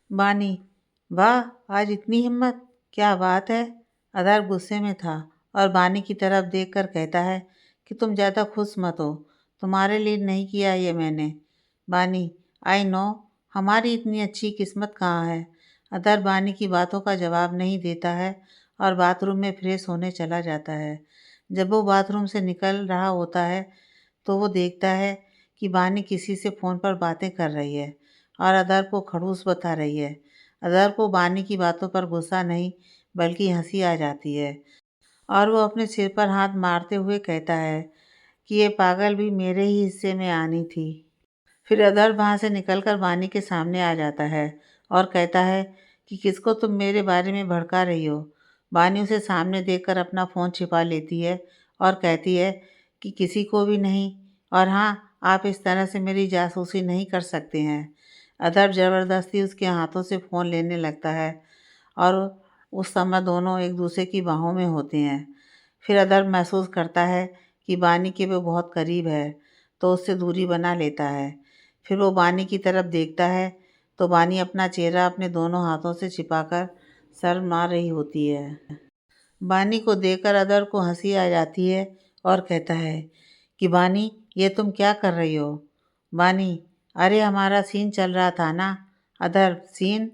बानी, वाह आज इतनी हिम्मत, क्या बात है। अदर गुस्से में था और बानी की तरफ देखकर कहता है कि तुम ज़्यादा खुश मत हो, तुम्हारे लिए नहीं किया ये मैंने। बानी, आई नो, हमारी इतनी अच्छी किस्मत कहाँ है। अदर बानी की बातों का जवाब नहीं देता है और बाथरूम में फ्रेश होने चला जाता है। जब वो बाथरूम से निकल रहा होता है तो वो देखता है कि बानी किसी से फ़ोन पर बातें कर रही है और अदर को खड़ूस बता रही है। अदर को बानी की बातों पर गुस्सा नहीं बल्कि हंसी आ जाती है और वो अपने सिर पर हाथ मारते हुए कहता है कि ये पागल भी मेरे ही हिस्से में आनी थी। फिर अदर वहाँ से निकलकर बानी के सामने आ जाता है और कहता है कि किसको तुम मेरे बारे में भड़का रही हो। बानी उसे सामने देखकर अपना फ़ोन छिपा लेती है और कहती है कि किसी को भी नहीं, और हाँ, आप इस तरह से मेरी जासूसी नहीं कर सकते हैं। अदर ज़बरदस्ती उसके हाथों से फ़ोन लेने लगता है और उस समय दोनों एक दूसरे की बाहों में होते हैं। फिर अदर महसूस करता है कि बानी के वो बहुत करीब है तो उससे दूरी बना लेता है। फिर वो बानी की तरफ देखता है तो बानी अपना चेहरा अपने दोनों हाथों से छिपाकर सर मार रही होती है। बानी को देखकर अदर को हंसी आ जाती है और कहता है कि बानी, ये तुम क्या कर रही हो। बानी, अरे हमारा सीन चल रहा था ना। Other, scene.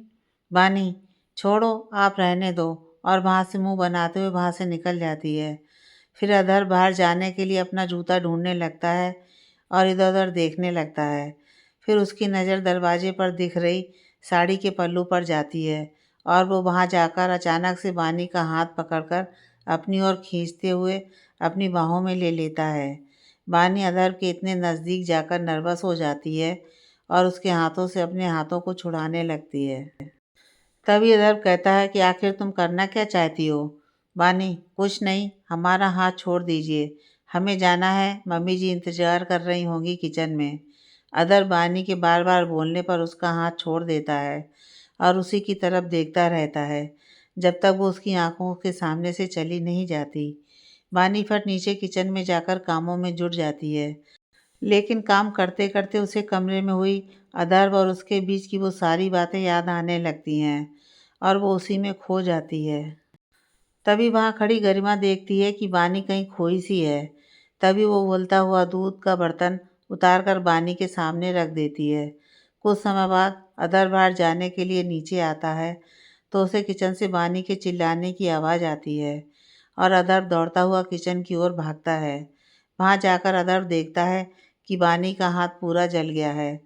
बानी, छोड़ो, आप रहने दो, और वहाँ से मुंह बनाते हुए वहाँ से निकल जाती है। फिर अदर बाहर जाने के लिए अपना जूता ढूंढने लगता है और इधर उधर देखने लगता है। फिर उसकी नज़र दरवाजे पर दिख रही साड़ी के पल्लू पर जाती है और वो वहाँ जाकर अचानक से बानी का हाथ पकड़कर अपनी ओर खींचते हुए अपनी बाहों में ले लेता है। बानी अदर के इतने नज़दीक जाकर नर्वस हो जाती है और उसके हाथों से अपने हाथों को छुड़ाने लगती है। तभी अदर कहता है कि आखिर तुम करना क्या चाहती हो। बानी, कुछ नहीं, हमारा हाथ छोड़ दीजिए, हमें जाना है, मम्मी जी इंतज़ार कर रही होंगी किचन में। अदर बानी के बार बार बोलने पर उसका हाथ छोड़ देता है और उसी की तरफ देखता रहता है जब तक वो उसकी आंखों के सामने से चली नहीं जाती। बानी फट नीचे किचन में जाकर कामों में जुट जाती है, लेकिन काम करते करते उसे कमरे में हुई अदर और उसके बीच की वो सारी बातें याद आने लगती हैं और वो उसी में खो जाती है। तभी वहाँ खड़ी गरिमा देखती है कि बानी कहीं खोई सी है। तभी वो उबलता हुआ दूध का बर्तन उतार कर बानी के सामने रख देती है। कुछ समय बाद अदर बाहर जाने के लिए नीचे आता है तो उसे किचन से बानी के चिल्लाने की आवाज़ आती है और अदर दौड़ता हुआ किचन की ओर भागता है। वहाँ जाकर अदर देखता है कि बानी का हाथ पूरा जल गया है।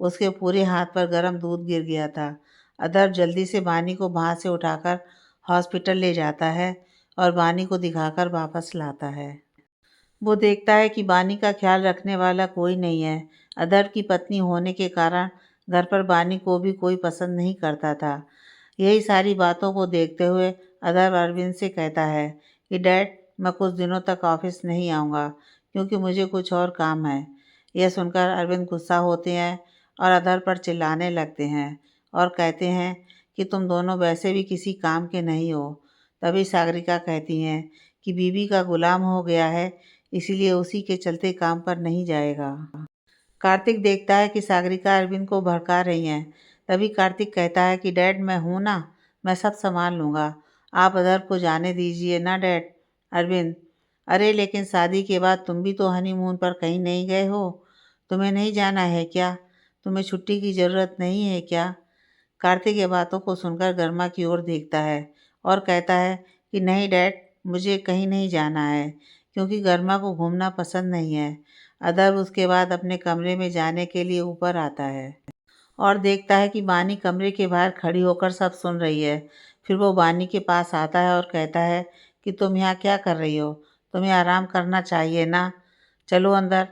उसके पूरे हाथ पर गर्म दूध गिर गया था। अदर जल्दी से बानी को वहाँ से उठाकर हॉस्पिटल ले जाता है और बानी को दिखाकर वापस लाता है। वो देखता है कि बानी का ख्याल रखने वाला कोई नहीं है। अदर की पत्नी होने के कारण घर पर बानी को भी कोई पसंद नहीं करता था। यही सारी बातों को देखते हुए अदर अरविंद से कहता है कि डैड, मैं कुछ दिनों तक ऑफिस नहीं आऊँगा क्योंकि मुझे कुछ और काम है। यह सुनकर अरविंद गुस्सा होते हैं और अदर पर चिल्लाने लगते हैं और कहते हैं कि तुम दोनों वैसे भी किसी काम के नहीं हो। तभी सागरिका कहती हैं कि बीवी का गुलाम हो गया है, इसीलिए उसी के चलते काम पर नहीं जाएगा। कार्तिक देखता है कि सागरिका अरविंद को भड़का रही हैं। तभी कार्तिक कहता है कि डैड, मैं हूँ ना, मैं सब संभाल लूँगा, आप अदर को जाने दीजिए ना डैड। अरविंद, अरे लेकिन शादी के बाद तुम भी तो हनीमून पर कहीं नहीं गए हो, तुम्हें नहीं जाना है क्या, तुम्हें छुट्टी की ज़रूरत नहीं है क्या। कार्तिक ये बातों को सुनकर गर्मा की ओर देखता है और कहता है कि नहीं डैड, मुझे कहीं नहीं जाना है क्योंकि गर्मा को घूमना पसंद नहीं है। अदर उसके बाद अपने कमरे में जाने के लिए ऊपर आता है और देखता है कि बानी कमरे के बाहर खड़ी होकर सब सुन रही है। फिर वो बानी के पास आता है और कहता है कि तुम यहाँ क्या कर रही हो, तुम्हें आराम करना चाहिए ना, चलो अंदर।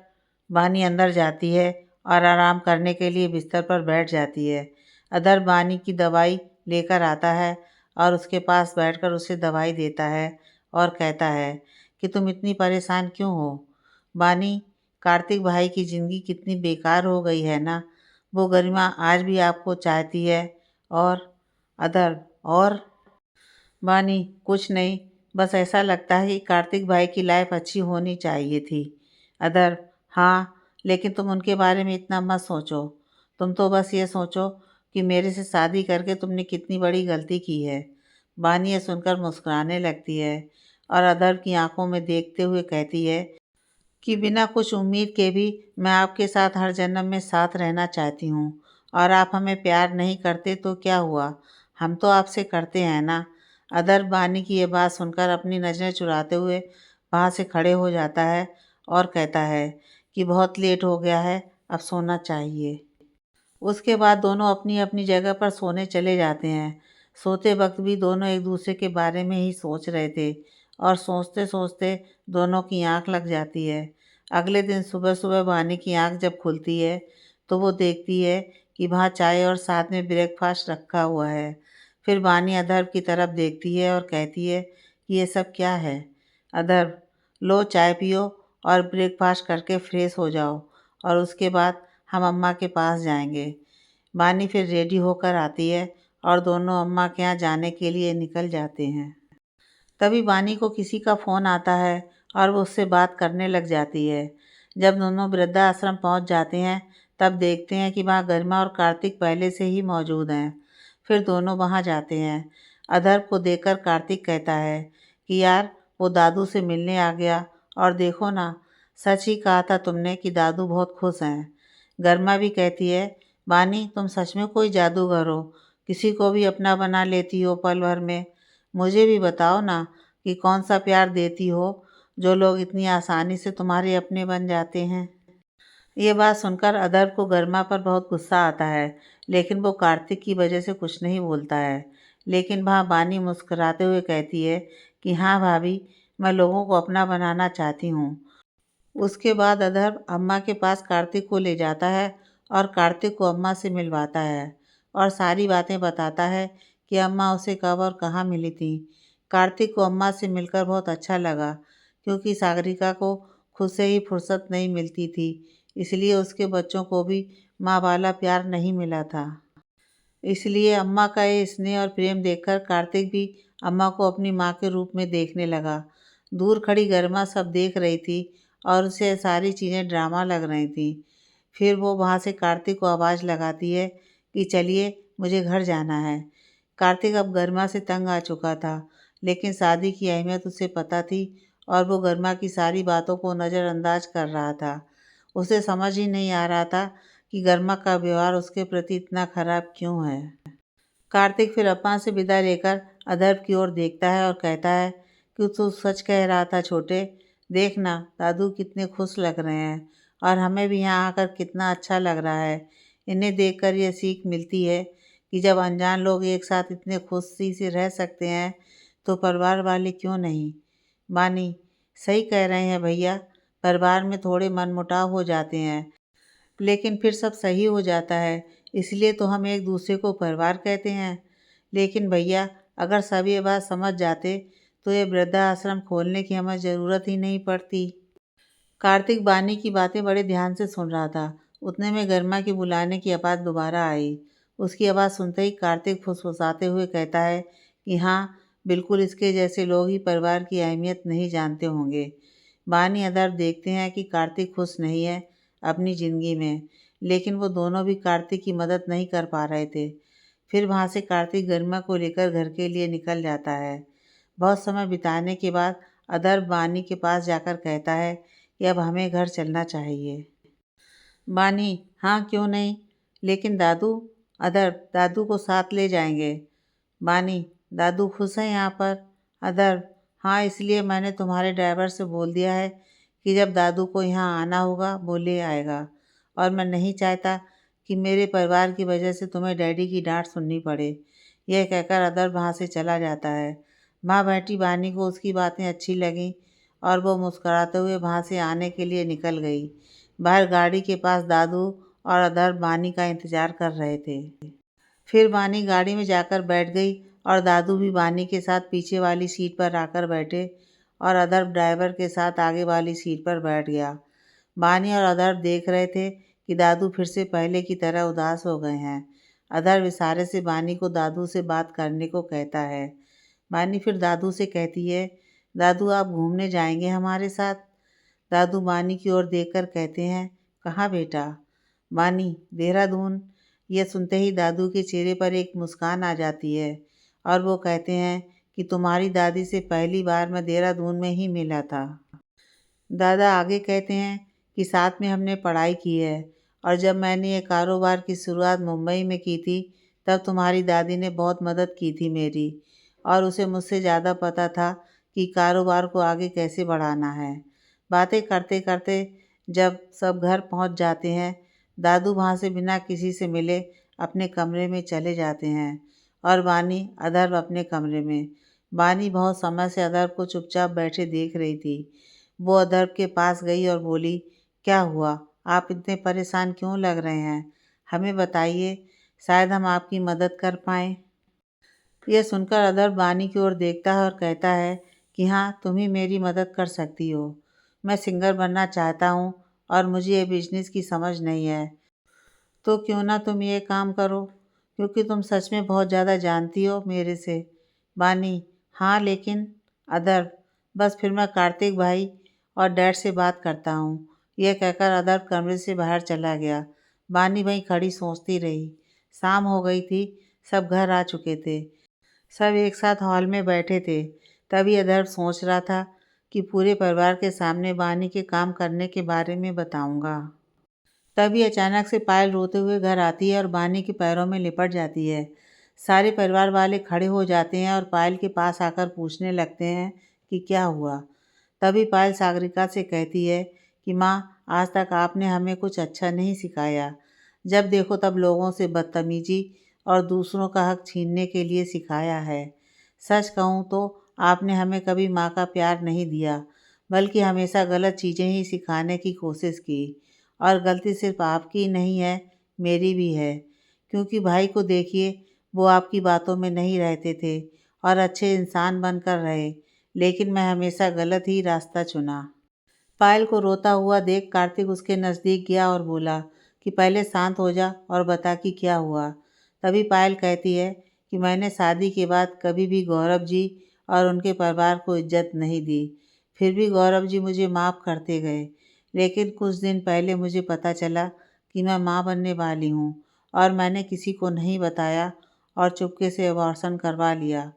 बानी अंदर जाती है और आराम करने के लिए बिस्तर पर बैठ जाती है। अदर बानी की दवाई लेकर आता है और उसके पास बैठकर उसे दवाई देता है और कहता है कि तुम इतनी परेशान क्यों हो। बानी, कार्तिक भाई की ज़िंदगी कितनी बेकार हो गई है ना, वो गरिमा आज भी आपको चाहती है। और अदर, और बानी, कुछ नहीं, बस ऐसा लगता है कि कार्तिक भाई की लाइफ अच्छी होनी चाहिए थी। अदर, हाँ, लेकिन तुम उनके बारे में इतना मत सोचो, तुम तो बस ये सोचो कि मेरे से शादी करके तुमने कितनी बड़ी गलती की है। बानी ये सुनकर मुस्कुराने लगती है और अदर की आंखों में देखते हुए कहती है कि बिना कुछ उम्मीद के भी मैं आपके साथ हर जन्म में साथ रहना चाहती हूँ। और आप हमें प्यार नहीं करते तो क्या हुआ, हम तो आपसे करते हैं ना। अदर बानी की ये बात सुनकर अपनी नज़रें चुराते हुए वहाँ से खड़े हो जाता है और कहता है कि बहुत लेट हो गया है, अब सोना चाहिए। उसके बाद दोनों अपनी अपनी जगह पर सोने चले जाते हैं। सोते वक्त भी दोनों एक दूसरे के बारे में ही सोच रहे थे और सोचते सोचते दोनों की आंख लग जाती है। अगले दिन सुबह सुबह वानी की आंख जब खुलती है तो वो देखती है कि वहाँ चाय और साथ में ब्रेकफास्ट रखा हुआ है। फिर वानी अधर्व की तरफ देखती है और कहती है कि ये सब क्या है। अधर्व, लो चाय पियो और ब्रेकफास्ट करके फ्रेश हो जाओ और उसके बाद हम अम्मा के पास जाएंगे। बानी फिर रेडी होकर आती है और दोनों अम्मा के यहाँ जाने के लिए निकल जाते हैं। तभी बानी को किसी का फ़ोन आता है और वो उससे बात करने लग जाती है। जब दोनों वृद्धाश्रम पहुंच जाते हैं तब देखते हैं कि वहाँ गरिमा और कार्तिक पहले से ही मौजूद हैं। फिर दोनों वहाँ जाते हैं। अधर्व को देखकर कार्तिक कहता है कि यार, वो दादू से मिलने आ गया और देखो ना, सच ही कहा था तुमने कि दादू बहुत खुश हैं। गरिमा भी कहती है, बानी तुम सच में कोई जादूगर हो, किसी को भी अपना बना लेती हो पल भर में। मुझे भी बताओ ना कि कौन सा प्यार देती हो जो लोग इतनी आसानी से तुम्हारे अपने बन जाते हैं। ये बात सुनकर अदर्व को गरिमा पर बहुत गुस्सा आता है, लेकिन वो कार्तिक की वजह से कुछ नहीं बोलता है। लेकिन वहाँ बानी मुस्कुराते हुए कहती है कि हाँ भाभी, मैं लोगों को अपना बनाना चाहती हूँ। उसके बाद अधर्व अम्मा के पास कार्तिक को ले जाता है और कार्तिक को अम्मा से मिलवाता है और सारी बातें बताता है कि अम्मा उसे कब और कहाँ मिली थी। कार्तिक को अम्मा से मिलकर बहुत अच्छा लगा, क्योंकि सागरिका को खुद से ही फुर्सत नहीं मिलती थी, इसलिए उसके बच्चों को भी माँ वाला प्यार नहीं मिला था। इसलिए अम्मा का ये स्नेह और प्रेम देखकर कार्तिक भी अम्मा को अपनी माँ के रूप में देखने लगा। दूर खड़ी गरिमा सब देख रही थी और उसे सारी चीज़ें ड्रामा लग रही थी। फिर वो वहाँ से कार्तिक को आवाज़ लगाती है कि चलिए, मुझे घर जाना है। कार्तिक अब गरिमा से तंग आ चुका था, लेकिन शादी की अहमियत उसे पता थी और वो गरिमा की सारी बातों को नज़रअंदाज कर रहा था। उसे समझ ही नहीं आ रहा था कि गरिमा का व्यवहार उसके प्रति इतना खराब क्यों है। कार्तिक फिर अम्मा से विदा लेकर अधर्व की ओर देखता है और कहता है कि तू सच कह रहा था छोटे, देखना दादू कितने खुश लग रहे हैं और हमें भी यहाँ आकर कितना अच्छा लग रहा है। इन्हें देखकर ये सीख मिलती है कि जब अनजान लोग एक साथ इतने खुशी से रह सकते हैं तो परिवार वाले क्यों नहीं। बानी, सही कह रहे हैं भैया, परिवार में थोड़े मनमुटाव हो जाते हैं, लेकिन फिर सब सही हो जाता है, इसलिए तो हम एक दूसरे को परिवार कहते हैं। लेकिन भैया, अगर सब ये बात समझ जाते तो ये वृद्धाश्रम खोलने की हमें ज़रूरत ही नहीं पड़ती। कार्तिक बानी की बातें बड़े ध्यान से सुन रहा था। उतने में गरिमा की बुलाने की आवाज़ दोबारा आई। उसकी आवाज़ सुनते ही कार्तिक फुसफुसाते हुए कहता है कि हाँ, बिल्कुल इसके जैसे लोग ही परिवार की अहमियत नहीं जानते होंगे। बानी अदर्व देखते हैं कि कार्तिक खुश नहीं है अपनी ज़िंदगी में, लेकिन वो दोनों भी कार्तिक की मदद नहीं कर पा रहे थे। फिर वहाँ से कार्तिक गरिमा को लेकर घर के लिए निकल जाता है। बहुत समय बिताने के बाद अदर्व बानी के पास जाकर कहता है कि अब हमें घर चलना चाहिए। बानी, हाँ क्यों नहीं, लेकिन दादू। अदर्व, दादू को साथ ले जाएंगे। बानी, दादू खुश हैं यहाँ पर। अदर्व, हाँ इसलिए मैंने तुम्हारे ड्राइवर से बोल दिया है कि जब दादू को यहाँ आना होगा वो ले आएगा, और मैं नहीं चाहता कि मेरे परिवार की वजह से तुम्हें डैडी की डांट सुननी पड़े। यह कहकर अदर्व वहाँ से चला जाता है। माँ बैठी बानी को उसकी बातें अच्छी लगीं और वो मुस्कुराते हुए वहाँ से आने के लिए निकल गई। बाहर गाड़ी के पास दादू और अदर्व बानी का इंतज़ार कर रहे थे। फिर बानी गाड़ी में जाकर बैठ गई और दादू भी बानी के साथ पीछे वाली सीट पर आकर बैठे और अदर्व ड्राइवर के साथ आगे वाली सीट पर बैठ गया। बानी और अदर्व देख रहे थे कि दादू फिर से पहले की तरह उदास हो गए हैं। अदर्व इशारे से बानी को दादू से बात करने को कहता है। बानी फिर दादू से कहती है, दादू आप घूमने जाएंगे हमारे साथ। दादू बानी की ओर देखकर कहते हैं, कहाँ बेटा। बानी, देहरादून। यह सुनते ही दादू के चेहरे पर एक मुस्कान आ जाती है और वो कहते हैं कि तुम्हारी दादी से पहली बार मैं देहरादून में ही मिला था। दादा आगे कहते हैं कि साथ में हमने पढ़ाई की है और जब मैंने ये कारोबार की शुरुआत मुंबई में की थी तब तुम्हारी दादी ने बहुत मदद की थी मेरी, और उसे मुझसे ज़्यादा पता था कि कारोबार को आगे कैसे बढ़ाना है। बातें करते करते जब सब घर पहुंच जाते हैं, दादू वहां से बिना किसी से मिले अपने कमरे में चले जाते हैं और बानी अधर्व अपने कमरे में। बानी बहुत समय से अधर्व को चुपचाप बैठे देख रही थी। वो अधर्व के पास गई और बोली, क्या हुआ? आप इतने परेशान क्यों लग रहे हैं? हमें बताइए, शायद हम आपकी मदद कर पाएँ। यह सुनकर अधर्व बानी की ओर देखता है और कहता है कि हाँ, तुम ही मेरी मदद कर सकती हो। मैं सिंगर बनना चाहता हूँ और मुझे ये बिजनेस की समझ नहीं है। तो क्यों ना तुम ये काम करो, क्योंकि तुम सच में बहुत ज़्यादा जानती हो मेरे से। बानी, हाँ लेकिन। अदर्व, बस फिर मैं कार्तिक भाई और डैड से बात करता हूँ। यह कहकर अदर्व कमरे से बाहर चला गया। बानी वहीं खड़ी सोचती रही। शाम हो गई थी, सब घर आ चुके थे। सब एक साथ हॉल में बैठे थे। तभी अदर्व सोच रहा था कि पूरे परिवार के सामने बानी के काम करने के बारे में बताऊंगा। तभी अचानक से पायल रोते हुए घर आती है और बानी के पैरों में लिपट जाती है। सारे परिवार वाले खड़े हो जाते हैं और पायल के पास आकर पूछने लगते हैं कि क्या हुआ। तभी पायल सागरिका से कहती है कि माँ, आज तक आपने हमें कुछ अच्छा नहीं सिखाया। जब देखो तब लोगों से बदतमीजी और दूसरों का हक छीनने के लिए सिखाया है। सच कहूँ तो आपने हमें कभी माँ का प्यार नहीं दिया, बल्कि हमेशा गलत चीज़ें ही सिखाने की कोशिश की। और गलती सिर्फ आपकी नहीं है, मेरी भी है। क्योंकि भाई को देखिए, वो आपकी बातों में नहीं रहते थे और अच्छे इंसान बनकर रहे, लेकिन मैं हमेशा गलत ही रास्ता चुना। पायल को रोता हुआ देख कार्तिक उसके नज़दीक गया और बोला कि पहले शांत हो जा और बता कि क्या हुआ। तभी पायल कहती है कि मैंने शादी के बाद कभी भी गौरव जी और उनके परिवार को इज्जत नहीं दी। फिर भी गौरव जी मुझे माफ़ करते गए, लेकिन कुछ दिन पहले मुझे पता चला कि मैं माँ बनने वाली हूँ और मैंने किसी को नहीं बताया और चुपके से अबॉर्शन करवा लिया।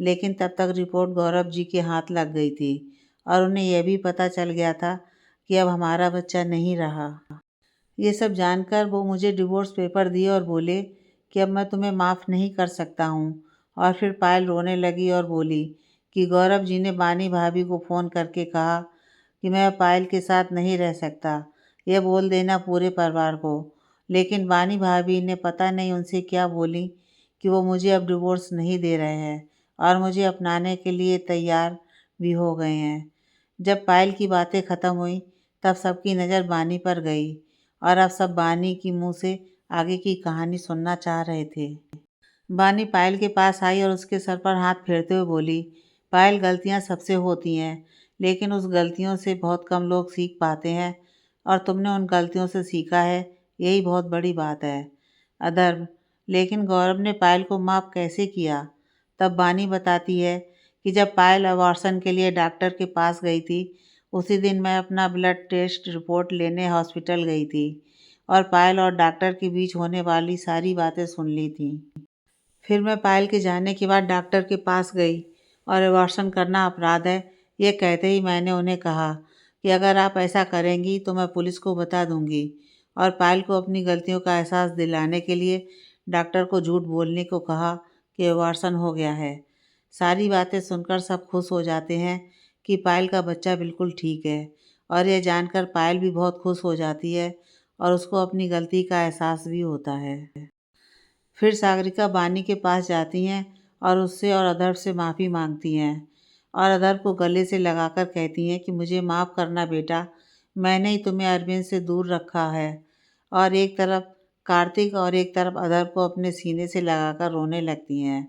लेकिन तब तक रिपोर्ट गौरव जी के हाथ लग गई थी और उन्हें यह भी पता चल गया था कि अब हमारा बच्चा नहीं रहा। ये सब जानकर वो मुझे डिवोर्स पेपर दिए और बोले कि अब मैं तुम्हें माफ़ नहीं कर सकता हूँ। और फिर पायल रोने लगी और बोली कि गौरव जी ने बानी भाभी को फ़ोन करके कहा कि मैं अब पायल के साथ नहीं रह सकता। यह बोल देना पूरे परिवार को। लेकिन बानी भाभी ने पता नहीं उनसे क्या बोली कि वो मुझे अब डिवोर्स नहीं दे रहे हैं और मुझे अपनाने के लिए तैयार भी हो गए हैं। जब पायल की बातें ख़त्म हुई तब सबकी नज़र बानी पर गई और अब सब बानी की मुंह से आगे की कहानी सुनना चाह रहे थे। बानी पायल के पास आई और उसके सर पर हाथ फेरते हुए बोली, पायल, गलतियां सबसे होती हैं, लेकिन उस गलतियों से बहुत कम लोग सीख पाते हैं और तुमने उन गलतियों से सीखा है, यही बहुत बड़ी बात है। अधर्म, लेकिन गौरव ने पायल को माफ़ कैसे किया? तब बानी बताती है कि जब पायल अबॉर्शन के लिए डॉक्टर के पास गई थी, उसी दिन मैं अपना ब्लड टेस्ट रिपोर्ट लेने हॉस्पिटल गई थी और पायल और डॉक्टर के बीच होने वाली सारी बातें सुन ली थी। फिर मैं पायल के जाने के बाद डॉक्टर के पास गई और अबॉर्शन करना अपराध है, ये कहते ही मैंने उन्हें कहा कि अगर आप ऐसा करेंगी तो मैं पुलिस को बता दूंगी। और पायल को अपनी गलतियों का एहसास दिलाने के लिए डॉक्टर को झूठ बोलने को कहा कि अबॉर्शन हो गया है। सारी बातें सुनकर सब खुश हो जाते हैं कि पायल का बच्चा बिल्कुल ठीक है, और यह जानकर पायल भी बहुत खुश हो जाती है और उसको अपनी गलती का एहसास भी होता है। फिर सागरिका बानी के पास जाती हैं और उससे और अधर्व से माफ़ी मांगती हैं और अधर्व को गले से लगाकर कहती हैं कि मुझे माफ़ करना बेटा, मैंने ही तुम्हें अरविंद से दूर रखा है। और एक तरफ कार्तिक और एक तरफ अधर्व को अपने सीने से लगाकर रोने लगती हैं।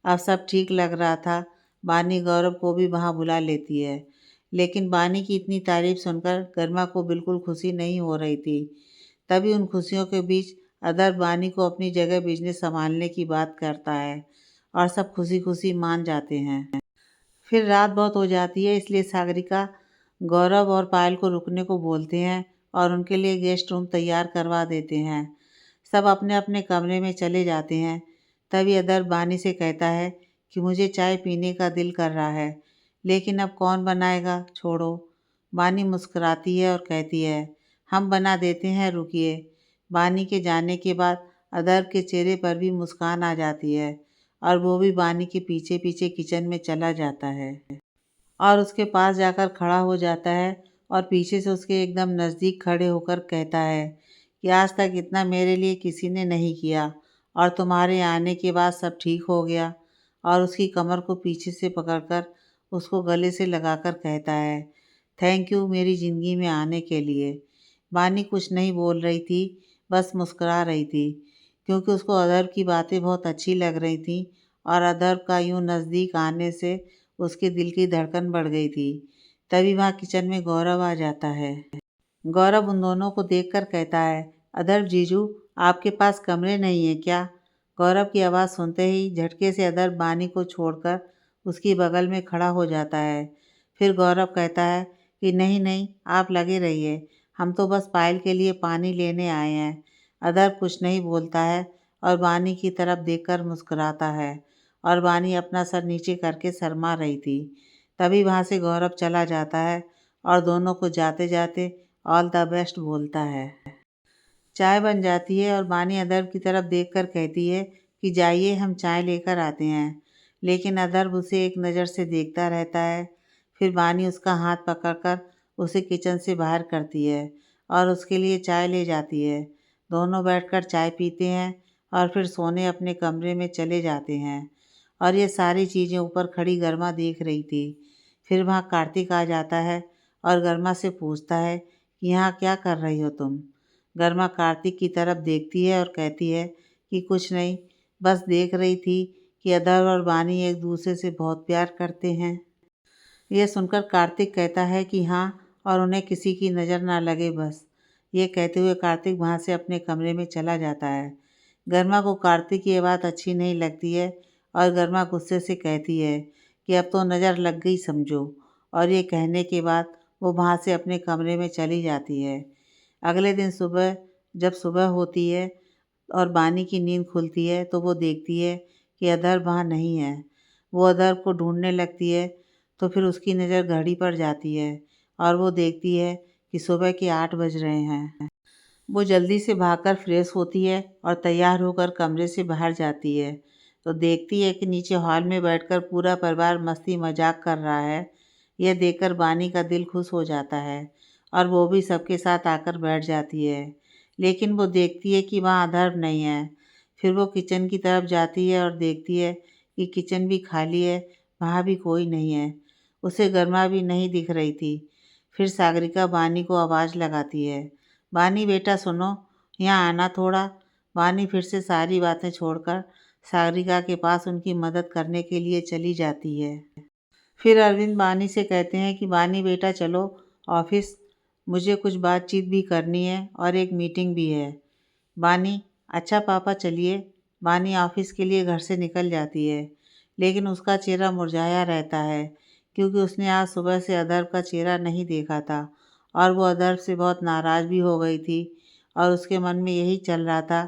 अब सब ठीक लग रहा था। बानी गौरव को भी वहाँ बुला लेती है, लेकिन बानी की इतनी तारीफ सुनकर गरिमा को बिल्कुल खुशी नहीं हो रही थी। तभी उन खुशियों के बीच अदर बानी को अपनी जगह बिजनेस संभालने की बात करता है और सब खुशी खुशी मान जाते हैं। फिर रात बहुत हो जाती है, इसलिए सागरिका गौरव और पायल को रुकने को बोलते हैं और उनके लिए गेस्ट रूम तैयार करवा देते हैं। सब अपने अपने कमरे में चले जाते हैं। तभी अदर बानी से कहता है कि मुझे चाय पीने का दिल कर रहा है, लेकिन अब कौन बनाएगा, छोड़ो। बानी मुस्कुराती है और कहती है, हम बना देते हैं, रुकिए। बानी के जाने के बाद अदर के चेहरे पर भी मुस्कान आ जाती है और वो भी बानी के पीछे पीछे किचन में चला जाता है और उसके पास जाकर खड़ा हो जाता है और पीछे से उसके एकदम नज़दीक खड़े होकर कहता है कि आज तक इतना मेरे लिए किसी ने नहीं किया और तुम्हारे आने के बाद सब ठीक हो गया। और उसकी कमर को पीछे से पकड़कर उसको गले से लगाकर कहता है, थैंक यू मेरी ज़िंदगी में आने के लिए। बानी कुछ नहीं बोल रही थी, बस मुस्कुरा रही थी, क्योंकि उसको अदर की बातें बहुत अच्छी लग रही थी और अदर का यूं नज़दीक आने से उसके दिल की धड़कन बढ़ गई थी। तभी वहाँ किचन में गौरव आ जाता है। गौरव उन दोनों को देखकर कहता है, अदर जीजू, आपके पास कमरे नहीं है क्या? गौरव की आवाज़ सुनते ही झटके से अदर बानी को छोड़कर उसकी बगल में खड़ा हो जाता है। फिर गौरव कहता है कि नहीं नहीं, आप लगे रहिए, हम तो बस पायल के लिए पानी लेने आए हैं। अदर कुछ नहीं बोलता है और बानी की तरफ देखकर मुस्कुराता है और बानी अपना सर नीचे करके शर्मा रही थी। तभी वहाँ से गौरव चला जाता है और दोनों को जाते जाते ऑल द बेस्ट बोलता है। चाय बन जाती है और बानी अदर की तरफ देखकर कहती है कि जाइए, हम चाय लेकर आते हैं। लेकिन अदर उसे एक नज़र से देखता रहता है। फिर बानी उसका हाथ पकड़कर उसे किचन से बाहर करती है और उसके लिए चाय ले जाती है। दोनों बैठकर चाय पीते हैं और फिर सोने अपने कमरे में चले जाते हैं। और ये सारी चीज़ें ऊपर खड़ी गर्मा देख रही थी। फिर वहाँ कार्तिक आ जाता है और गर्मा से पूछता है कि यहाँ क्या कर रही हो तुम? गर्मा कार्तिक की तरफ देखती है और कहती है कि कुछ नहीं, बस देख रही थी कि अदर और बानी एक दूसरे से बहुत प्यार करते हैं। यह सुनकर कार्तिक कहता है कि हाँ, और उन्हें किसी की नज़र ना लगे बस। ये कहते हुए कार्तिक वहाँ से अपने कमरे में चला जाता है। गर्मा को कार्तिक की ये बात अच्छी नहीं लगती है और गर्मा गुस्से से कहती है कि अब तो नज़र लग गई समझो। और ये कहने के बाद वो वहाँ से अपने कमरे में चली जाती है। अगले दिन सुबह, जब सुबह होती है और बानी की नींद खुलती है तो वो देखती है कि अदर वहाँ नहीं है। वो अदर को ढूंढने लगती है तो फिर उसकी नज़र घड़ी पर जाती है और वो देखती है कि सुबह के 8 बज रहे हैं। वो जल्दी से भागकर फ्रेश होती है और तैयार होकर कमरे से बाहर जाती है तो देखती है कि नीचे हॉल में बैठकर पूरा परिवार मस्ती मजाक कर रहा है। यह देखकर बानी का दिल खुश हो जाता है और वो भी सबके साथ आकर बैठ जाती है। लेकिन वो देखती है कि वहाँ अधर्व नहीं है। फिर वो किचन की तरफ जाती है और देखती है कि किचन भी खाली है, वहाँ भी कोई नहीं है। उसे गर्मा भी नहीं दिख रही थी। फिर सागरिका बानी को आवाज़ लगाती है, बानी बेटा सुनो, यहाँ आना थोड़ा। बानी फिर से सारी बातें छोड़कर सागरिका के पास उनकी मदद करने के लिए चली जाती है। फिर अरविंद बानी से कहते हैं कि बानी बेटा चलो ऑफिस, मुझे कुछ बातचीत भी करनी है और एक मीटिंग भी है। बानी, अच्छा पापा चलिए। बानी ऑफिस के लिए घर से निकल जाती है, लेकिन उसका चेहरा मुरझाया रहता है क्योंकि उसने आज सुबह से अदर्व का चेहरा नहीं देखा था और वो अदर्व से बहुत नाराज़ भी हो गई थी और उसके मन में यही चल रहा था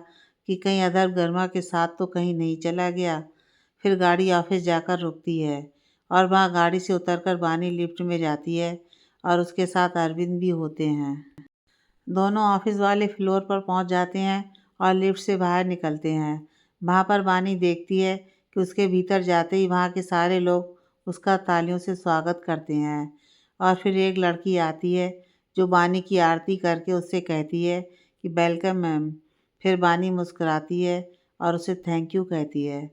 कि कहीं अदर्व गर्मा के साथ तो कहीं नहीं चला गया। फिर गाड़ी ऑफिस जाकर रुकती है और वहाँ गाड़ी से उतरकर बानी लिफ्ट में जाती है और उसके साथ अरविंद भी होते हैं। दोनों ऑफिस वाले फ्लोर पर पहुंच जाते हैं और लिफ्ट से बाहर निकलते हैं। वहाँ पर बानी देखती है कि उसके भीतर जाते ही वहाँ के सारे लोग उसका तालियों से स्वागत करते हैं और फिर एक लड़की आती है जो बानी की आरती करके उससे कहती है कि वेलकम मैम। फिर बानी मुस्कुराती है और उसे थैंक यू कहती है।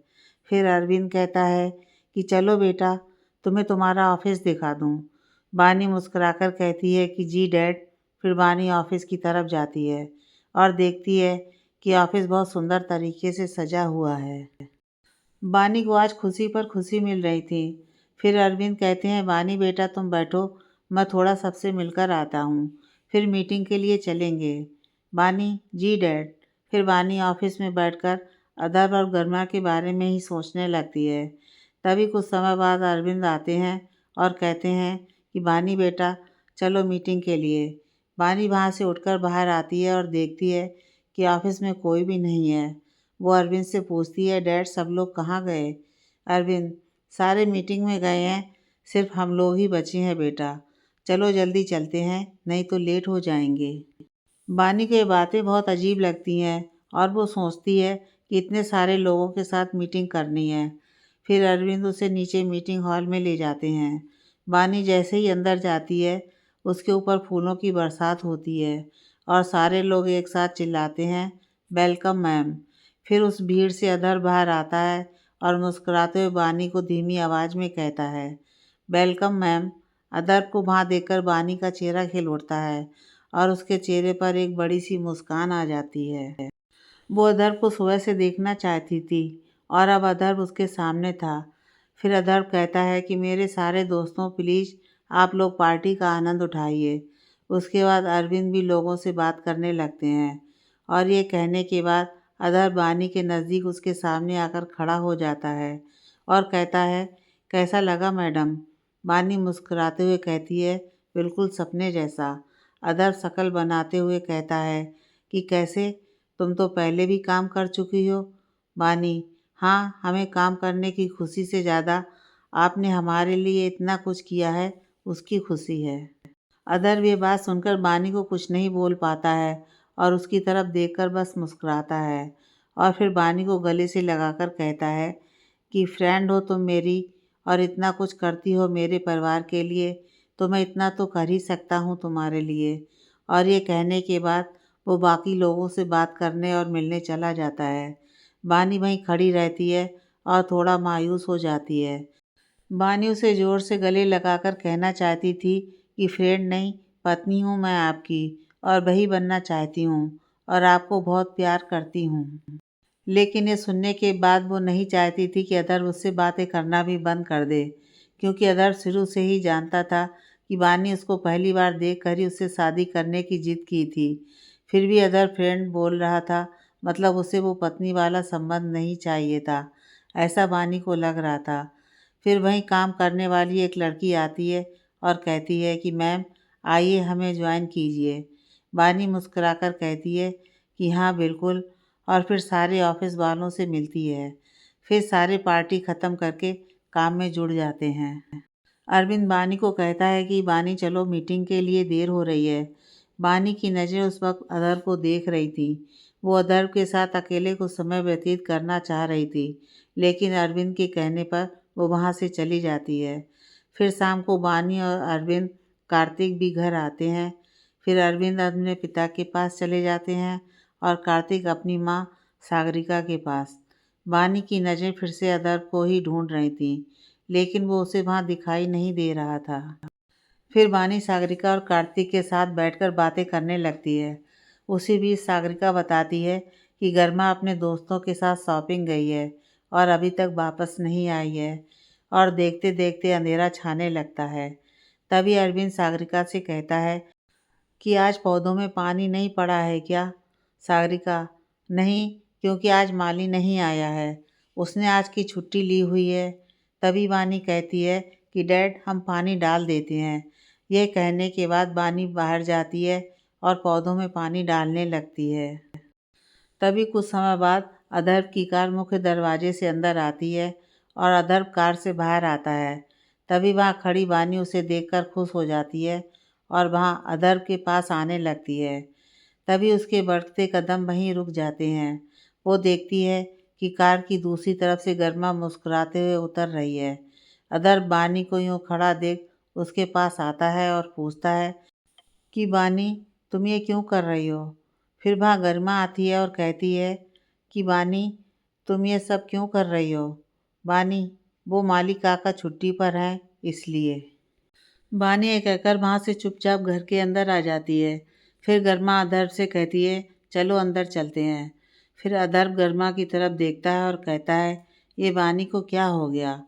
फिर अरविंद कहता है कि चलो बेटा, तुम्हें तुम्हारा ऑफिस दिखा दूँ। बानी मुस्कुराकर कहती है कि जी डैड। फिर बानी ऑफिस की तरफ जाती है और देखती है कि ऑफिस बहुत सुंदर तरीके से सजा हुआ है। बानी को आज खुशी पर खुशी मिल रही थी। फिर अरविंद कहते हैं, बानी बेटा तुम बैठो, मैं थोड़ा सबसे मिलकर आता हूँ, फिर मीटिंग के लिए चलेंगे। बानी, जी डैड। फिर बानी ऑफिस में बैठकर अदब और गर्मा के बारे में ही सोचने लगती है। तभी कुछ समय बाद अरविंद आते हैं और कहते हैं कि बानी बेटा चलो मीटिंग के लिए। बानी वहाँ से उठकर बाहर आती है और देखती है कि ऑफिस में कोई भी नहीं है। वो अरविंद से पूछती है, डैड सब लोग कहाँ गए? अरविंद, सारे मीटिंग में गए हैं, सिर्फ हम लोग ही बचे हैं बेटा। चलो जल्दी चलते हैं, नहीं तो लेट हो जाएंगे। बानी को ये बातें बहुत अजीब लगती हैं और वो सोचती है कि इतने सारे लोगों के साथ मीटिंग करनी है। फिर अरविंद उसे नीचे मीटिंग हॉल में ले जाते हैं। बानी जैसे ही अंदर जाती है, उसके ऊपर फूलों की बरसात होती है और सारे लोग एक साथ चिल्लाते हैं, वेलकम मैम। फिर उस भीड़ से अदर बाहर आता है और मुस्कुराते हुए बानी को धीमी आवाज़ में कहता है, वेलकम मैम। अदर को वहाँ देखकर बानी का चेहरा खिल उठता है और उसके चेहरे पर एक बड़ी सी मुस्कान आ जाती है। वो अदर को सुबह से देखना चाहती थी और अब अदर उसके सामने था। फिर अदर कहता है कि मेरे सारे दोस्तों, प्लीज़ आप लोग पार्टी का आनंद उठाइए। उसके बाद अरविंद भी लोगों से बात करने लगते हैं और ये कहने के बाद अदर बानी के नज़दीक उसके सामने आकर खड़ा हो जाता है और कहता है, कैसा लगा मैडम? बानी मुस्कुराते हुए कहती है, बिल्कुल सपने जैसा। अदर शकल बनाते हुए कहता है कि कैसे, तुम तो पहले भी काम कर चुकी हो? बानी, हाँ, हमें काम करने की खुशी से ज़्यादा आपने हमारे लिए इतना कुछ किया है, उसकी खुशी है। अदर ये बात सुनकर बानी को कुछ नहीं बोल पाता है और उसकी तरफ देखकर बस मुस्कुराता है और फिर बानी को गले से लगाकर कहता है कि फ्रेंड हो तुम मेरी और इतना कुछ करती हो मेरे परिवार के लिए, तो मैं इतना तो कर ही सकता हूँ तुम्हारे लिए। और ये कहने के बाद वो बाकी लोगों से बात करने और मिलने चला जाता है। बानी वहीं खड़ी रहती है और थोड़ा मायूस हो जाती है। बानी उसे ज़ोर से गले लगाकर कहना चाहती थी कि फ्रेंड नहीं, पत्नी हूँ मैं आपकी और वही बनना चाहती हूँ और आपको बहुत प्यार करती हूँ। लेकिन ये सुनने के बाद वो नहीं चाहती थी कि अदर उससे बातें करना भी बंद कर दे, क्योंकि अदर शुरू से ही जानता था कि बानी उसको पहली बार देख कर ही उससे शादी करने की जिद की थी। फिर भी अदर फ्रेंड बोल रहा था, मतलब उसे वो पत्नी वाला संबंध नहीं चाहिए था, ऐसा बानी को लग रहा था। फिर वहीं काम करने वाली एक लड़की आती है और कहती है कि मैम आइए हमें ज्वाइन कीजिए। बानी मुस्कुराकर कहती है कि हाँ बिल्कुल, और फिर सारे ऑफिस वालों से मिलती है। फिर सारे पार्टी ख़त्म करके काम में जुड़ जाते हैं। अरविंद बानी को कहता है कि बानी चलो मीटिंग के लिए देर हो रही है। बानी की नज़रें उस वक्त अदर को देख रही थी। वो अदर के साथ अकेले कुछ समय व्यतीत करना चाह रही थी, लेकिन अरविंद के कहने पर वो वहाँ से चली जाती है। फिर शाम को बानी और अरविंद कार्तिक भी घर आते हैं। फिर अरविंद अपने पिता के पास चले जाते हैं और कार्तिक अपनी माँ सागरिका के पास। बानी की नज़रें फिर से अदर को ही ढूंढ रही थीं, लेकिन वो उसे वहाँ दिखाई नहीं दे रहा था। फिर बानी सागरिका और कार्तिक के साथ बैठकर बातें करने लगती है। उसी बीच सागरिका बताती है कि गर्मा अपने दोस्तों के साथ शॉपिंग गई है और अभी तक वापस नहीं आई है और देखते देखते अंधेरा छाने लगता है। तभी अरविंद सागरिका से कहता है कि आज पौधों में पानी नहीं पड़ा है क्या? सागरिका, नहीं, क्योंकि आज माली नहीं आया है, उसने आज की छुट्टी ली हुई है। तभी बानी कहती है कि डैड हम पानी डाल देते हैं। यह कहने के बाद बानी बाहर जाती है और पौधों में पानी डालने लगती है। तभी कुछ समय बाद अदर्व की कार मुख्य दरवाजे से अंदर आती है और अदर्व कार से बाहर आता है। तभी वहाँ खड़ी बानी उसे देखकर खुश हो जाती है और वहाँ अदर्व के पास आने लगती है। तभी उसके बढ़ते कदम वहीं रुक जाते हैं। वो देखती है कि कार की दूसरी तरफ से गर्मा मुस्कुराते हुए उतर रही है। अदर्व बानी को यूँ खड़ा देख उसके पास आता है और पूछता है कि बानी तुम ये क्यों कर रही हो? फिर वहाँ गरिमा आती है और कहती है कि बानी तुम ये सब क्यों कर रही हो? बानी, वो माली काका छुट्टी पर हैं इसलिए। बानी ये कहकर वहाँ से चुपचाप घर के अंदर आ जाती है। फिर गरिमा अदर्व से कहती है, चलो अंदर चलते हैं। फिर अदर्व गरिमा की तरफ देखता है और कहता है, ये बानी को क्या हो गया?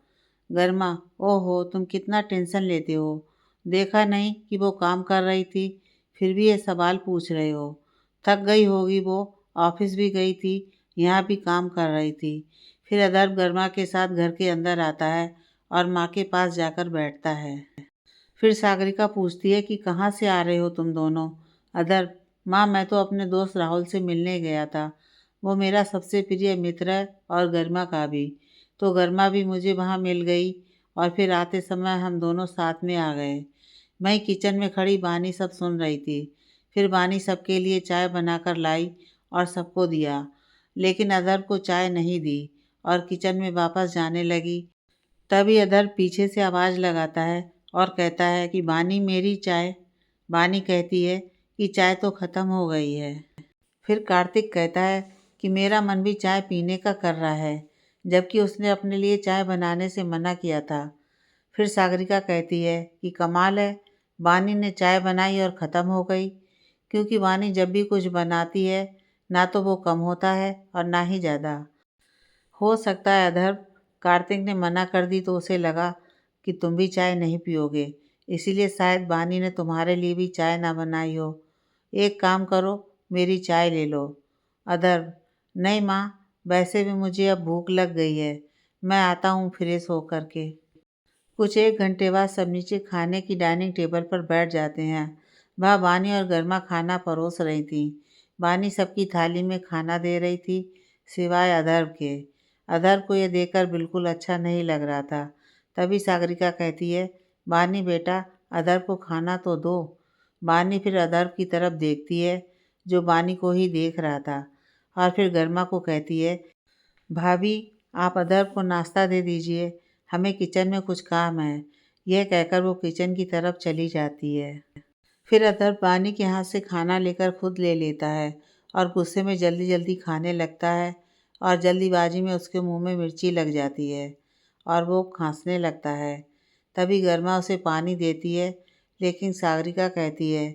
गरिमा, ओहो तुम कितना टेंशन लेते हो, देखा नहीं कि वो काम कर रही थी, फिर भी ये सवाल पूछ रहे हो। थक गई होगी वो, ऑफिस भी गई थी, यहाँ भी काम कर रही थी। फिर अदर्व गरिमा के साथ घर के अंदर आता है और माँ के पास जाकर बैठता है। फिर सागरिका पूछती है कि कहाँ से आ रहे हो तुम दोनों? अदर्व, माँ, मैं तो अपने दोस्त राहुल से मिलने गया था। वो मेरा सबसे प्रिय मित्र है और गरिमा का भी। तो गरिमा भी मुझे वहाँ मिल गई और फिर आते समय हम दोनों साथ में आ गए। मैं किचन में खड़ी बानी सब सुन रही थी। फिर बानी सबके लिए चाय बनाकर लाई और सबको दिया, लेकिन अदर को चाय नहीं दी और किचन में वापस जाने लगी। तभी अदर पीछे से आवाज़ लगाता है और कहता है कि बानी, मेरी चाय। बानी कहती है कि चाय तो ख़त्म हो गई है। फिर कार्तिक कहता है कि मेरा मन भी चाय पीने का कर रहा है, जबकि उसने अपने लिए चाय बनाने से मना किया था। फिर सागरिका कहती है कि कमाल है, बानी ने चाय बनाई और ख़त्म हो गई, क्योंकि बानी जब भी कुछ बनाती है ना तो वो कम होता है और ना ही ज़्यादा। हो सकता है अधर्व कार्तिक ने मना कर दी तो उसे लगा कि तुम भी चाय नहीं पियोगे, इसीलिए शायद बानी ने तुम्हारे लिए भी चाय ना बनाई हो। एक काम करो, मेरी चाय ले लो। अधर्व, नहीं माँ, वैसे भी मुझे अब भूख लग गई है, मैं आता हूँ फ्रेश होकर के। कुछ 1 घंटे बाद सब नीचे खाने की डाइनिंग टेबल पर बैठ जाते हैं। वह बानी और गर्मा खाना परोस रही थी। बानी सबकी थाली में खाना दे रही थी, सिवाय अधर्व के। अधर्व को यह देखकर बिल्कुल अच्छा नहीं लग रहा था। तभी सागरिका कहती है, बानी बेटा, अधर्व को खाना तो दो। बानी फिर अधर्व की तरफ देखती है, जो बानी को ही देख रहा था, और फिर गर्मा को कहती है, भाभी, आप अदर को नाश्ता दे दीजिए, हमें किचन में कुछ काम है। यह कहकर वो किचन की तरफ चली जाती है। फिर अदर पानी के हाथ से खाना लेकर खुद ले लेता है और गुस्से में जल्दी जल्दी खाने लगता है, और जल्दीबाजी में उसके मुंह में मिर्ची लग जाती है और वो खांसने लगता है। तभी गर्मा उसे पानी देती है, लेकिन सागरिका कहती है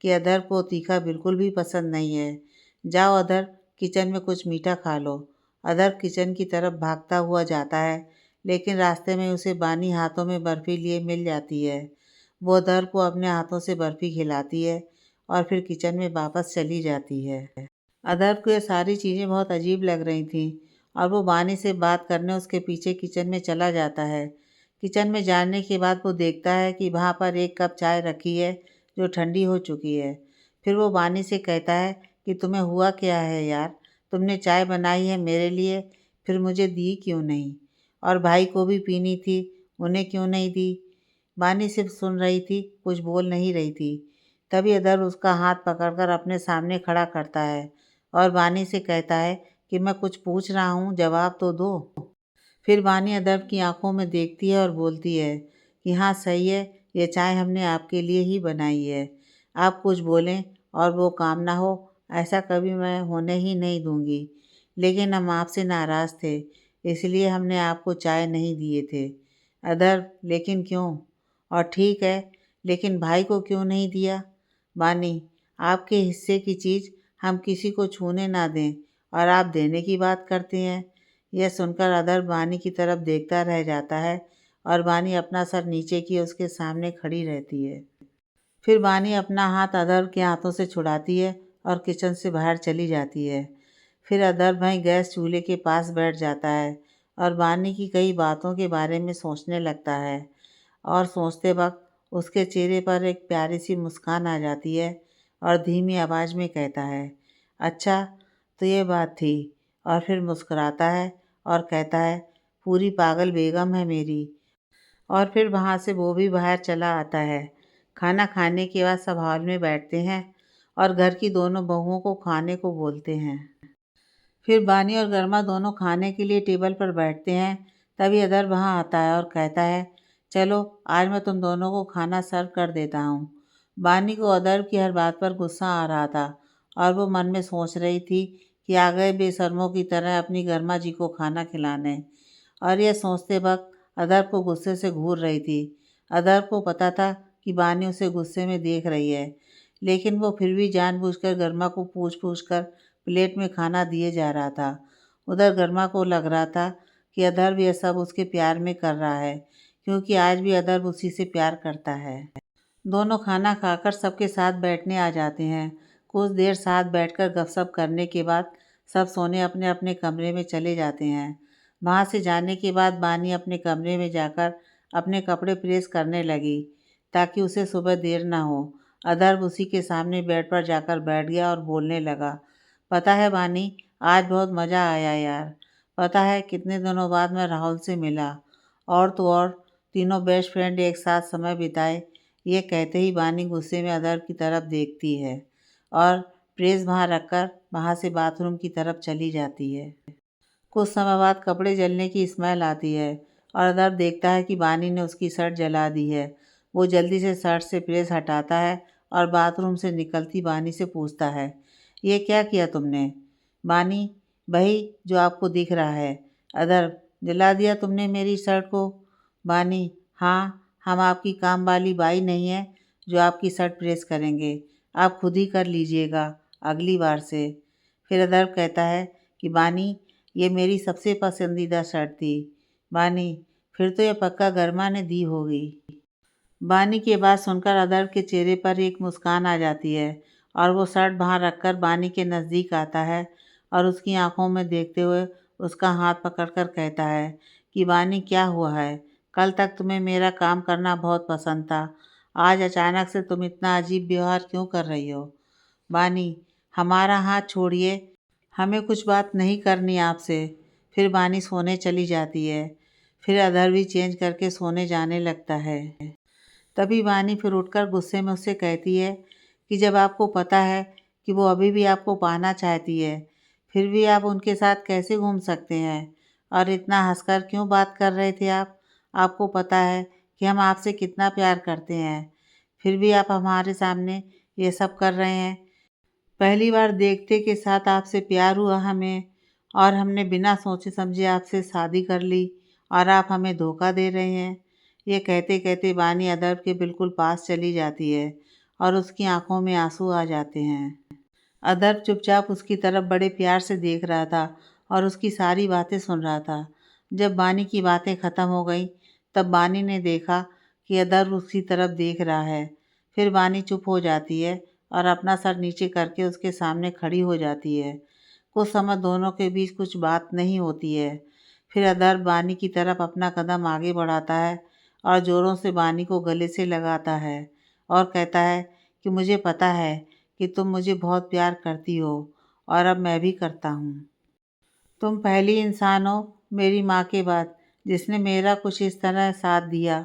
कि अदर को तीखा बिल्कुल भी पसंद नहीं है। जाओ अदर, किचन में कुछ मीठा खा लो। अदर किचन की तरफ भागता हुआ जाता है, लेकिन रास्ते में उसे बानी हाथों में बर्फ़ी लिए मिल जाती है। वो अदर को अपने हाथों से बर्फ़ी खिलाती है और फिर किचन में वापस चली जाती है। अदर को ये सारी चीज़ें बहुत अजीब लग रही थीं और वो बानी से बात करने उसके पीछे किचन में चला जाता है। किचन में जाने के बाद वो देखता है कि वहाँ पर एक कप चाय रखी है, जो ठंडी हो चुकी है। फिर वो बानी से कहता है कि तुम्हें हुआ क्या है यार? तुमने चाय बनाई है मेरे लिए, फिर मुझे दी क्यों नहीं? और भाई को भी पीनी थी, उन्हें क्यों नहीं दी? बानी सिर्फ सुन रही थी, कुछ बोल नहीं रही थी। तभी अदर उसका हाथ पकड़कर अपने सामने खड़ा करता है और बानी से कहता है कि मैं कुछ पूछ रहा हूँ, जवाब तो दो। फिर बानी अदर की आंखों में देखती है और बोलती है कि हाँ सही है, ये चाय हमने आपके लिए ही बनाई है। आप कुछ बोलें और वो काम ना हो, ऐसा कभी मैं होने ही नहीं दूंगी। लेकिन हम आपसे नाराज़ थे, इसलिए हमने आपको चाय नहीं दिए थे। अदर, लेकिन क्यों? और ठीक है, लेकिन भाई को क्यों नहीं दिया? बानी, आपके हिस्से की चीज़ हम किसी को छूने ना दें और आप देने की बात करते हैं। यह सुनकर अदर बानी की तरफ देखता रह जाता है और बानी अपना सर नीचे किए उसके सामने खड़ी रहती है। फिर बानी अपना हाथ अदर के हाथों से छुड़ाती है और किचन से बाहर चली जाती है। फिर अदर भाई गैस चूल्हे के पास बैठ जाता है और बानी की कई बातों के बारे में सोचने लगता है, और सोचते वक्त उसके चेहरे पर एक प्यारी सी मुस्कान आ जाती है और धीमी आवाज़ में कहता है, अच्छा, तो ये बात थी। और फिर मुस्कुराता है और कहता है, पूरी पागल बेगम है मेरी। और फिर वहाँ से वो भी बाहर चला आता है। खाना खाने के बाद सब हॉल में बैठते हैं और घर की दोनों बहुओं को खाने को बोलते हैं। फिर बानी और गर्मा दोनों खाने के लिए टेबल पर बैठते हैं। तभी अदर वहाँ आता है और कहता है, चलो आज मैं तुम दोनों को खाना सर्व कर देता हूँ। बानी को अदर की हर बात पर गुस्सा आ रहा था और वो मन में सोच रही थी कि आ गए बेशर्मों की तरह अपनी गर्मा जी को खाना खिलाने। और यह सोचते वक्त अदर को गुस्से से घूर रही थी। अदर को पता था कि बानी उसे गुस्से में देख रही है, लेकिन वो फिर भी जानबूझकर गर्मा को पूछ पूछ कर प्लेट में खाना दिए जा रहा था। उधर गर्मा को लग रहा था कि अदर्व यह सब उसके प्यार में कर रहा है, क्योंकि आज भी अदर्व उसी से प्यार करता है। दोनों खाना खाकर सबके साथ बैठने आ जाते हैं। कुछ देर साथ बैठकर गपशप करने के बाद सब सोने अपने अपने कमरे में चले जाते हैं। वहाँ से जाने के बाद बानी अपने कमरे में जाकर अपने कपड़े प्रेस करने लगी, ताकि उसे सुबह देर ना हो। अदर्ब उसी के सामने बेड पर जाकर बैठ गया और बोलने लगा, पता है बानी, आज बहुत मज़ा आया यार। पता है कितने दिनों बाद मैं राहुल से मिला। और तो और तीनों बेस्ट फ्रेंड एक साथ समय बिताए। ये कहते ही बानी गुस्से में अदर्ब की तरफ देखती है और प्रेस वहाँ रखकर वहाँ से बाथरूम की तरफ चली जाती है। कुछ समय बाद कपड़े जलने की स्मेल आती है और अदर्ब देखता है कि बानी ने उसकी शर्ट जला दी है। वो जल्दी से शर्ट से प्रेस हटाता है और बाथरूम से निकलती बानी से पूछता है, ये क्या किया तुमने? बानी, वही जो आपको दिख रहा है। अदर्ब, जला दिया तुमने मेरी शर्ट को? बानी, हाँ, हम आपकी काम वाली बाई नहीं है जो आपकी शर्ट प्रेस करेंगे। आप खुद ही कर लीजिएगा अगली बार से। फिर अदर्ब कहता है कि बानी, ये मेरी सबसे पसंदीदा शर्ट थी। बानी, फिर तो ये पक्का गर्मा ने दी होगी। बानी की बात सुनकर अदर्ब के चेहरे पर एक मुस्कान आ जाती है और वो शर्ट वहाँ रखकर बानी के नज़दीक आता है और उसकी आंखों में देखते हुए उसका हाथ पकड़कर कहता है कि बानी, क्या हुआ है? कल तक तुम्हें मेरा काम करना बहुत पसंद था, आज अचानक से तुम इतना अजीब व्यवहार क्यों कर रही हो? बानी, हमारा हाथ छोड़िए, हमें कुछ बात नहीं करनी आपसे। फिर बानी सोने चली जाती है। फिर अदर भी चेंज करके सोने जाने लगता है। तभी बानी फिर उठकर गुस्से में उससे कहती है कि जब आपको पता है कि वो अभी भी आपको पाना चाहती है, फिर भी आप उनके साथ कैसे घूम सकते हैं? और इतना हंसकर क्यों बात कर रहे थे आप? आपको पता है कि हम आपसे कितना प्यार करते हैं, फिर भी आप हमारे सामने ये सब कर रहे हैं। पहली बार देखते के साथ आपसे प्यार हुआ हमें और हमने बिना सोचे समझे आपसे शादी कर ली और आप हमें धोखा दे रहे हैं। ये कहते कहते बानी अदर्ब के बिल्कुल पास चली जाती है और उसकी आंखों में आंसू आ जाते हैं। अदर्ब चुपचाप उसकी तरफ बड़े प्यार से देख रहा था और उसकी सारी बातें सुन रहा था। जब बानी की बातें ख़त्म हो गईं, तब बानी ने देखा कि अदर्ब उसकी तरफ देख रहा है। फिर बानी चुप हो जाती है और अपना सर नीचे करके उसके सामने खड़ी हो जाती है। कुछ समय दोनों के बीच कुछ बात नहीं होती है। फिर अदर्ब बानी की तरफ अपना कदम आगे बढ़ाता है और ज़ोरों से बानी को गले से लगाता है और कहता है कि मुझे पता है कि तुम मुझे बहुत प्यार करती हो और अब मैं भी करता हूँ। तुम पहली इंसान हो मेरी माँ के बाद जिसने मेरा कुछ इस तरह साथ दिया।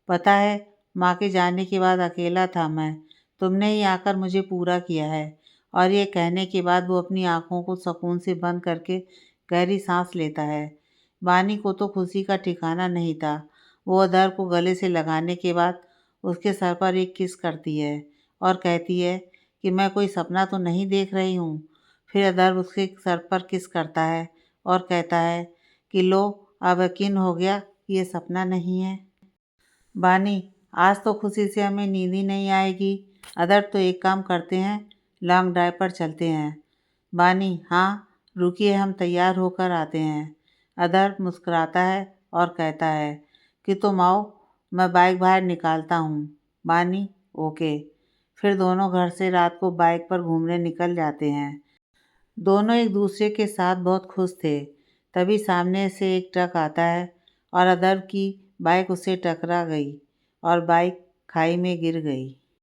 पता है, माँ के जाने के बाद अकेला था मैं, तुमने ही आकर मुझे पूरा किया है। और ये कहने के बाद वो अपनी आंखों को सुकून से बंद करके गहरी सांस लेता है। बानी को तो खुशी का ठिकाना नहीं था। वो अदर को गले से लगाने के बाद उसके सर पर एक किस करती है और कहती है कि मैं कोई सपना तो नहीं देख रही हूँ। फिर अदर उसके सर पर किस करता है और कहता है कि लो, अब यकीन हो गया कि ये सपना नहीं है। बानी, आज तो खुशी से हमें नींद ही नहीं आएगी। अदर, तो एक काम करते हैं, लॉन्ग ड्राइव पर चलते हैं। बानी, हाँ, रुकिए, हम तैयार होकर आते हैं। अदर मुस्कुराता है और कहता है कि तुम आओ, मैं बाइक बाहर निकालता हूँ। बानी, ओके। फिर दोनों घर से रात को बाइक पर घूमने निकल जाते हैं। दोनों एक दूसरे के साथ बहुत खुश थे। तभी सामने से एक ट्रक आता है और अदर्ब की बाइक उससे टकरा गई और बाइक खाई में गिर गई।